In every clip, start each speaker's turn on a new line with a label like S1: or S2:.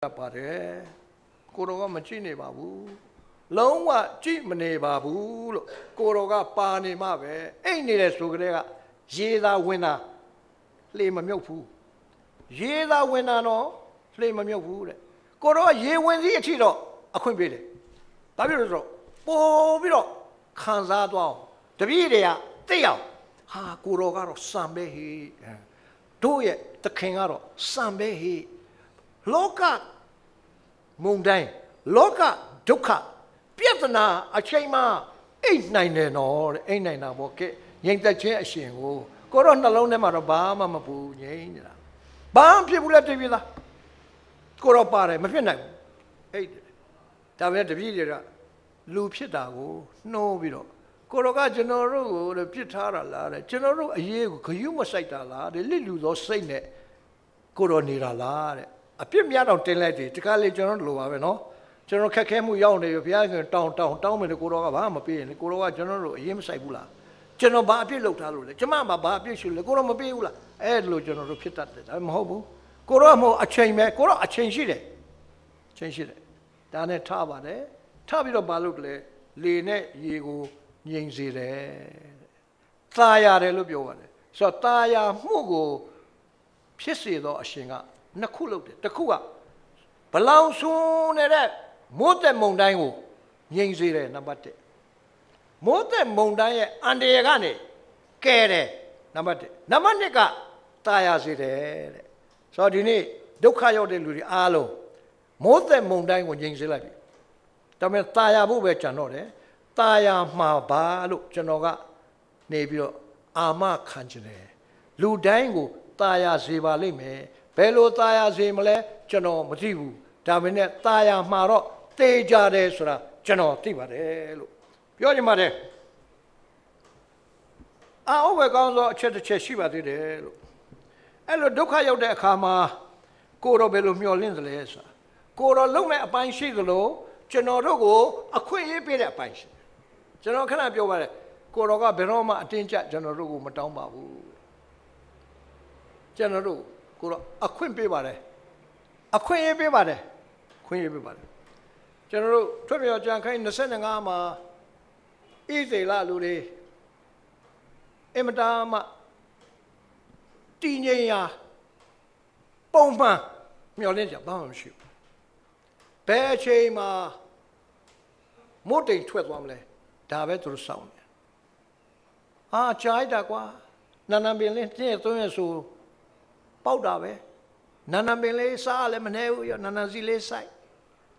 S1: ပါတယ်ကိုတော်ကမကြည့်နေပါဘူးလုံးဝကြည့်မနေပါဘူးလို့ကိုတော်ကပါနေမှပဲအိတ်နေတဲ့ဆိုကြတဲ့ကရေသာဝင်တာလှေမမြုပ်ဘူးရေသာဝင်တာတော့လှေမမြုပ်ဘူးတဲ့ကိုတော်ကရေဝင်စည်းအထိတော့အခွင့်ပေးတယ်ဘာဖြစ်လို့ဆိုတော့ပို့ပြီးတော့ခံစားသွားအောင်တပည့်တွေကသိအောင်ဟာကိုတော်ကတော့စံပဲဟိတို့ရဲ့သခင်ကတော့စံပဲဟိလောကမုန်တိုင်းလောကဒုက္ခပြဿနာအချိန်မှအိတ်နိုင်တယ်နော်တဲ့အိတ်နိုင်တာပေါ့ကဲငြိမ်သက်ခြင်းအရှင်ကိုတော့နှလုံးထဲမှာတော့ဘာမှမပူငြိမ်နေတာဘာမှဖြစ်ဘူးလဲတပည့်သားကိုတော့ပါတယ်မဖြစ်နိုင်ဘူးအိတ်ဒါပဲတပည့်တွေကလူဖြစ်တာကိုနှိုးပြီးတော့ကိုတော့ကကျွန်တော်တို့ကိုပြစ်ထားတာလားတဲ့ကျွန်တော်တို့အရေးကိုဂယုမဆိုင်တာလားတဲ့လစ်လူသောစိတ်နဲ့ကိုတော့နေတာလားတဲ့အပြစ်များတော့တင်လိုက်တယ်တခါလေကျွန်တော်တို့လိုပါပဲနော်ကျွန်တော်ခက်ခဲမှုရောက်နေပြီဘုရားရှင်တောင်းမယ်ကိုတော့ကဘာမှမပေးရင်ကိုတော့ကကျွန်တော်တို့အရေးမဆိုင်ဘူးလားကျွန်တော်ဘာအပြစ်လုပ်ထားလို့လဲကျမဘာအပြစ်ရှိလဲကိုတော့မပေးဘူးလားအဲ့လိုကျွန်တော်တို့ဖြစ်တတ်တယ်ဒါမဟုတ်ဘူးကိုတော့မဟုတ်အချိန်ပဲကိုတော့အချိန်ရှိတယ်ချိန်ရှိတယ်ဒါနဲ့ထားပါတယ်ထားပြီးတော့ဘာလုပ်လဲလေနဲ့ရေကိုငြိမ်စေတယ်သာရတယ်လို့ပြောပါတယ်ဆိုတော့သာယာမှုကိုဖြစ်စေသောအရှင်ကနှစ်ခုလုပ်တယ်တစ်ခုကဘလောင်ဆွန်းနေတဲ့မိုးသက်မုန်တိုင်းကိုငြိမ်စေတယ်နံပါတ်1မိုးသက်မုန်တိုင်းရဲ့အန္တရာယ်ကနေကယ်တယ်နံပါတ်1နံပါတ်2ကတာယာစေတယ်တဲ့ဆိုတော့ဒီနေ့ဒုက္ခရောက်တဲ့လူတွေအားလုံးမိုးသက်မုန်တိုင်းကိုငြိမ်စေလိုက်ပြီဒါပေမဲ့တာယာဖို့ပဲကြံတော့တယ်တာယာမှာပါလို့ကျွန်တော်ကနေပြီးတော့အာမခံချင်တယ်လူတိုင်းကိုတာယာစေပါလိမ့်မယ်ဘယ်လိုตายရစေမလဲကျွန်တော်မသိဘူးဒါပေမဲ့ตายရမှာတော့တေးကြတယ်ဆိုတာကျွန်တော်သိပါတယ်လို့ပြောချင်ပါတယ်အောဝယ်ကောင်းသောအချက်တစ်ချက်ရှိပါသေးတယ်လို့အဲ့လိုဒုက္ခရောက်တဲ့အခါမှာကိုတော့ဘယ်လိုမျှော်လင့်သလဲဆိုတာကိုတော့လုံမဲ့အပိုင်းရှိသလိုကျွန်တော်တို့ကိုအခွင့်အရေးပေးတဲ့အပိုင်းရှိကျွန်တော်ခဏပြောပါတယ်ကိုတော့ကဘယ်တော့မှအတင်းကျပ်ကျွန်တော်တို့ကိုမတောင်းပါဘူးကျွန်တော်တို့ကိုတော့အခွင့်ပေးပါတယ်အခွင့်ရေးပေးပါတယ်ခွင့်ရေးပေးပါတယ်ကျွန်တော်တို့ထွတ်မြော်ကြံခိုင်း25မှာဣသေလလူတွေအမတားမှတည်ငြိမ်ရာပုံမှန်မျှော်လင့်ကြဘာမှမရှိဘူးဘယ်အချိန်မှာမို့တိမ်ထွက်သွားမလဲဒါပဲသူတို့စောင့်နေကြာလိုက်တာကွာနန္ဒပင်လေးတည့်သွင်းရဆိုပေါက်တာပဲနန္ဒပင်လေးစားလည်းမနေဘူးရနန္ဒစီလေးစိုက်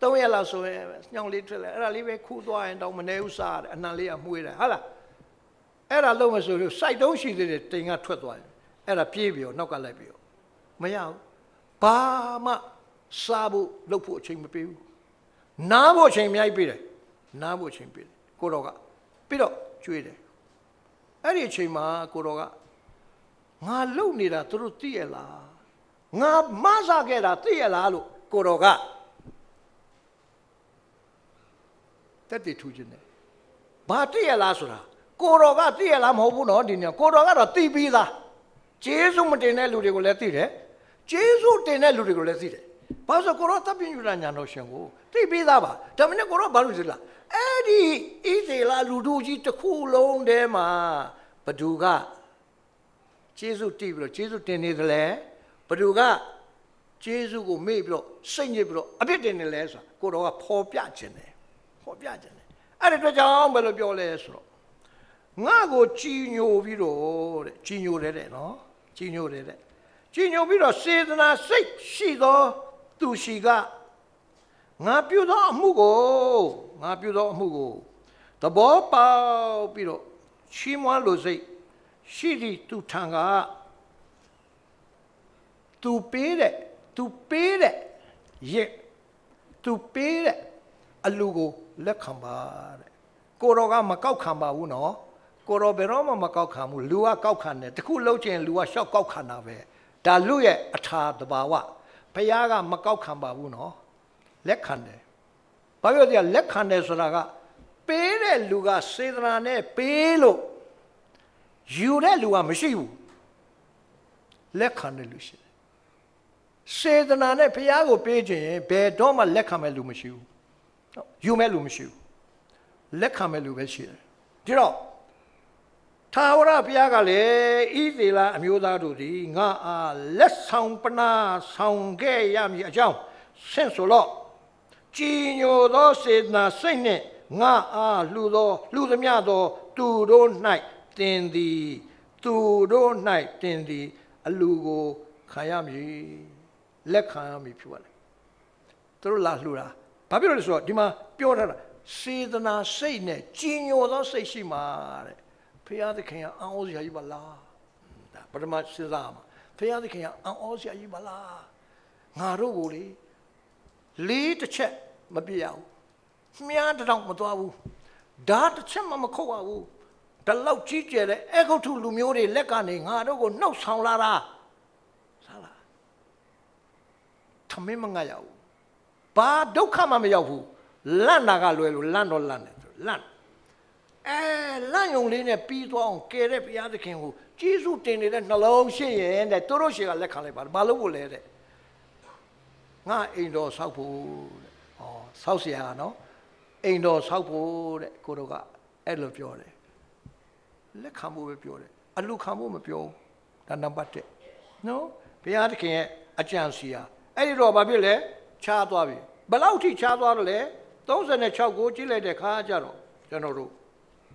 S1: 3ရက်လောက်ဆိုရင်ညောင်လေးထွက်လာအဲ့ဒါလေးပဲခူးသွားရင်တော့မနေဘူးစားတယ်အနံလေးကမှုေးတယ်ဟုတ်လားအဲ့ဒါလုံးမဆိုလို့စိုက်တုံးရှိသေးတယ်တိမ်ကထွက်သွားတယ်အဲ့ဒါပြေးပြီးတော့နောက်ကလိုက်ပြီးတော့မရဘူးဘာမှစားဖို့လုပ်ဖို့အချိန်မပေးဘူးနားဖို့အချိန်အများကြီးပေးတယ်နားဖို့အချိန်ပေးတယ်ကိုတော်ကပြီးတော့ကျွေးတယ်အဲ့ဒီအချိန်မှာကိုတော်ကငါလုံနေတာသူတို့သိရလားငါမဆခဲ့တာသိရလားလို့ကိုတော်ကတက်တည်ထူးခြင်းနဲ့ဘာသိရလားဆိုတာကိုတော်ကသိရလားမဟုတ်ဘူးနော်ဒီနေ့ကိုတော်ကတော့သိပြီးသားဂျေစုမတင်တဲ့လူတွေကိုလည်းသိတယ်ဂျေစုတင်တဲ့လူတွေကိုလည်းသိတယ်ဘာလို့ကိုတော်တပ်ပြညူတာညာတော်ရှင်ကိုသိပြီးသားပါဒါမနဲ့ကိုတော်ဘာလို့သိလားအဲ့ဒီဣသေလလူတို့ကြီးတစ်ခုလုံးထဲမှာဘသူကဂျေစုတည်ပြီးတော့ဂျေစုတင်နေတယ်လေဘသူကဂျေစုကိုမေ့ပြီးတော့စိတ်ညစ်ပြီးတော့အပြစ်တင်နေလဲဆိုတာကိုတော်ကဖော်ပြခြင်းတယ်ဖော်ပြခြင်းတယ်အဲ့ဒီအတွက်ကြောင့်ဘယ်လိုပြောလဲဆိုတော့ငါ့ကိုကြည်ညိုပြီးတော့တဲ့ကြည်ညိုတယ်တဲ့နော်ကြည်ညိုတယ်တဲ့ကြည်ညိုပြီးတော့စေတနာစိတ်ရှိသောသူရှိကငါပြုသောအမှုကိုသဘောပေါက်ပြီးတော့ချီးမွမ်းလို့စိတ်ရှိသည့်သူထံကသူပေးတဲ့ရဲ့သူပေးတဲ့အလူကိုလက်ခံပါတဲ့ကိုတော်ကမကောက်ခံပါဘူးနော်ကိုတော်ဘယ်တော့မှမကောက်ခံဘူးလူကကောက်ခံတယ်တခုလှုပ်ချင်လူကရှောက်ကောက်ခံတာပဲဒါလူရဲ့အထာတဘာဝဘုရားကမကောက်ခံပါဘူးနော်လက်ခံတယ်ဘာပြောလဲလက်ခံတယ်ဆိုတာကပေးတဲ့လူကစေတနာနဲ့ပေးလို့ယူတဲ့လူကမရှိဘူးလက်ခံတယ်လူရှိတယ် စေတနာနဲ့ဖျားကိုပေးခြင်းဘယ်တော့မှလက်ခံမဲ့လူမရှိဘူးယူမဲ့လူမရှိဘူးလက်ခံမဲ့လူပဲရှိတယ်ဒီတော့ထာဝရဘုရားကလည်းဣသေလအမျိုးသားတို့သည်ငါအားလက်ဆောင်ပနာဆောင်ခဲ့ရမည်အကြောင်းဆင့်ဆိုတော့ကြည်ညိုသောစေတနာစိတ်နှင့်ငါအားလှူသမျှသောသူတို့၌တင်သည်သူတို့၌တင်သည်အလူကိုခံရမည်လက်ခံရမည်ဖြစ်ပါလေသူတို့လာလှူတာဘာဖြစ်လို့လဲဆိုတော့ဒီမှာပြောထားတာစေတနာစိတ်နဲ့ကြည်ညိုသောစိတ်ရှိမှာတဲ့ဖျားသခင်ကအံ့ဩစရာကြီးပါလားဒါပထမစဉ်းစားမှာဖျားသခင်ကအံ့ဩစရာကြီးပါလားငါတို့ကိုလေလေးတစ်ချက်မပြရဘူးမြားတောင်မသွားဘူးဓာတ်တစ်ချက်မှမခုတ်ရဘူးဒီလောက်ကြီးကျယ်တဲ့အေဂုတ်ထုလူမျိုးတွေလက်ကနေငါတို့ကိုနှုတ်ဆောင်လာတာစားလားထမင်းမငတ်ရဘူးဘာဒုက္ခမှမရောက်ဘူးလန့်တာကလွယ်လို့လန့်တော့လန့်တယ်လန့်လန့်ယုံလေးနဲ့ပြီးသွားအောင်ကဲတဲ့ဘုရားသခင်ကိုကျေးဇူးတင်နေတဲ့နှလုံးရှိရင်တဲ့သူတို့ရှိကလက်ခံလိုက်ပါဘာလို့ကိုလဲတဲ့ငါအိမ်တော်ဆောက်ဖို့တဲ့ဆောက်เสียနော်အိမ်တော်ဆောက်ဖို့တဲ့ကိုတို့ကအဲ့လိုပြောတယ်လက်ခံဖို့ပဲပြောတယ်အလူခံဖို့မပြောဘူးဒါနံပါတ်1နော်ဘုရားသခင်ရဲ့အကြံစီဟာအဲ့ဒီတော့ဘာဖြစ်လဲခြားသွားပြီဘယ်လောက်ထိခြားသွားတယ်လဲ36ကိုကြည့်လိုက်တဲ့ခါကျတော့ကျွန်တော်တို့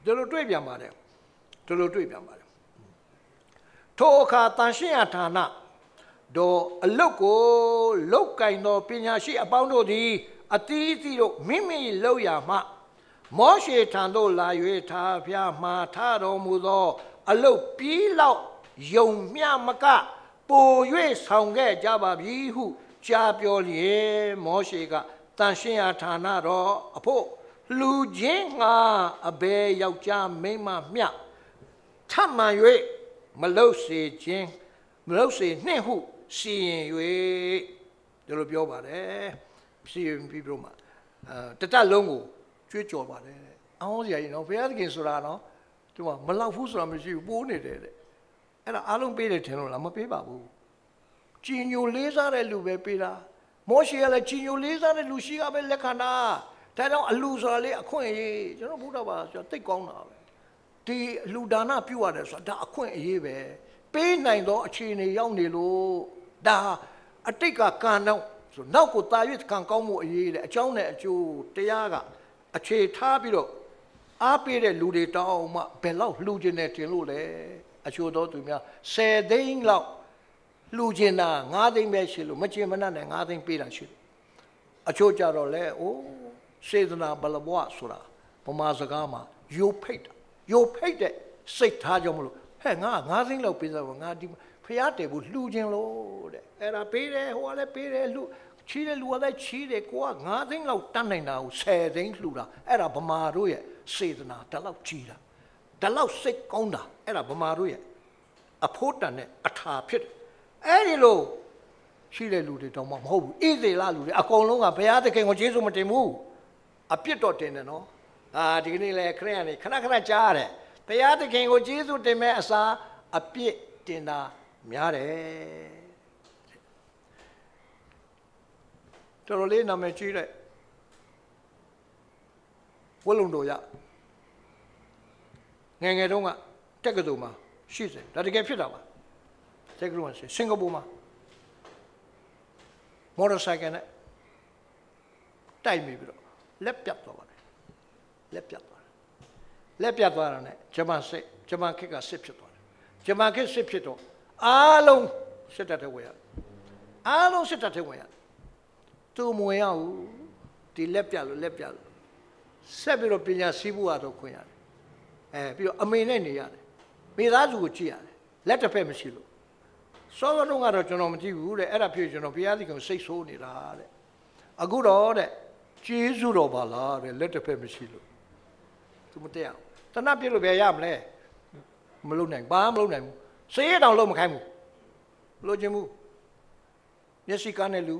S1: ဒီလိုတွေ့ပြန်ပါတယ်ထိုအခါတန်ရှင်းရဌာနတို့အလုတ်ကိုလုတ်ကင်သောပညာရှိအပေါင်းတို့သည်အသီးသီးတို့မိမိလောက်ရမှမောရှေထံသို့လာ၍ထားဖျားမှာထားတော်မူသောအလုတ်ပြီးလောက်ယုံမျှမကပို၍ဆောင်ခဲ့ကြပါပြီဟုကြားပြောလျင်မောရှေကတန်ရှင်းရာဌာနတော်အဖို့လူချင်းငါအဘယ်ယောက်ျားမိန်းမမျှထမှန်၍မလုတ်စေနှင့်ဟုစီရင်၍ဒီလိုပြောပါတယ်စီရင်ပြီးတော့မှတတက်လုံးကိုကြွေးကြော်ပါတယ်အောင်းစရာကြီးနော်ဘုရားသခင်ဆိုတာနော်ဒီမှာမလောက်ဘူးဆိုတာမရှိဘူးပိုးနေတယ်တဲ့အဲ့ဒါအားလုံးပေးတယ်ထင်လို့လားမပေးပါဘူးကြည်ညိုလေးစားတဲ့လူပဲပေးတာမောရှေကလည်းကြည်ညိုလေးစားတဲ့လူရှိကပဲလက်ခံတာဒါကြောင့်အလူဆိုတာလေအခွင့်အရေးကျွန်တော်ဘုရားပါဆိုတော့သိကောင်းတာပဲဒီလူဒါနပြုရတယ်ဆိုတာဒါအခွင့်အရေးပဲပေးနိုင်သောအခြေအနေရောက်နေလို့ဒါအတိတ်ကကံတော့ဆိုနောက်ကိုတာ၍ကံကောင်းမှုအရေးလေအကြောင်းနဲ့အကျိုးတရားကအခြေထားပြီးတော့အားပေးတဲ့လူတွေတောင်းမှဘယ်လောက်လှူခြင်းနဲ့တင်လို့လဲအချို့သောသူများ10သိန်းလောက်လှူခြင်းတာ9သိန်းပဲရှိလို့မကျင်မနှံ့နဲ့9သိန်းပေးတာရှိတယ်အချို့ကြတော့လေစေတနာဘလဘွားဆိုတာဗမာစကားမှာယိုဖိတ်တဲ့စိတ်ထားကြောင့်မလို့ဟဲ့ငါ9သိန်းလောက်ပေးစားပါငါဒီဖျားတယ်ဘူးလှူခြင်းလို့တဲ့အဲ့ဒါပေးတယ်ဟိုကလည်းပေးတယ်လှူချီးတယ်လူကလည်းချီးတယ်ကိုက9သိန်းလောက်တတ်နိုင်တာကို10သိန်းလှူတာအဲ့ဒါဗမာတို့ရဲ့စေတနာဒါလောက်ကြီးတာဒါလောက်စိတ်ကောင်းတာအဲ့ဒါဗမာတို့ရဲ့အဖို့တန်နဲ့အထာဖြစ်တယ်အဲ့ဒီလိုရှိတဲ့လူတွေတော့မဟုတ်ဘူးဣသေလလူတွေအကုန်လုံးကဘုရားသခင်ကိုကျေးဇူးမတင်ဘူးအပြစ်တော့တင်တယ်နော်ဒီကနေ့လေခရစ်ယာန်တွေခဏကြားရတယ်ဘုရားသခင်ကိုကျေးဇူးတင်မဲ့အစားအပြစ်တင်တာများတယ်တော်တော်လေးနာမည်ကြီးတဲ့ဝလုံတော်ရငယ်ငယ်တုန်းကတက္ကသိုလ်မှာရှိတယ်ဒါတကယ်ဖြစ်တာပါတက္ကသိုလ်မှာစင်ကာပူမှာမော်တော်ဆိုင်ကယ်နဲ့တိုက်မိပြီးတော့လက်ပြတ်သွားပါတယ်လက်ပြတ်သွားတာနဲ့ဂျမန်ခေတ်ကစစ်ဖြစ်သွားတယ်ဂျမန်ခေတ်စစ်ဖြစ်တော့အားလုံးစစ်တပ်ထဲဝင်ရတယ်သူမဝင်ရဘူးဒီလက်ပြလို့ဆက်ပြီးတော့ပညာစီးဖို့တော့ခွင့်ရတယ်ပြီးတော့အမေနဲ့နေရတယ်မိသားစုကိုကြည့်ရတယ်လက်တစ်ဖက်မရှိလို့စောစောတုန်းကတော့ကျွန်တော်မကြည့်ဘူးတဲ့အဲ့ဒါဖြစ်ကျွန်တော်ဘုရားသခင်စိတ်ဆိုးနေတာတဲ့အခုတော့တဲ့ကျေးဇူးတော်ပါလားတဲ့လက်တစ်ဖက်မရှိလို့သူမတက်အောင်တဏှပြစ်လို့ပဲရမလဲမလုပ်နိုင်ဘာမှမလုပ်နိုင်ဘူးစေးတောင်လုပ်မခိုင်းဘူးလို့ခြင်းဘူးမျက်စိကန်းတဲ့လူ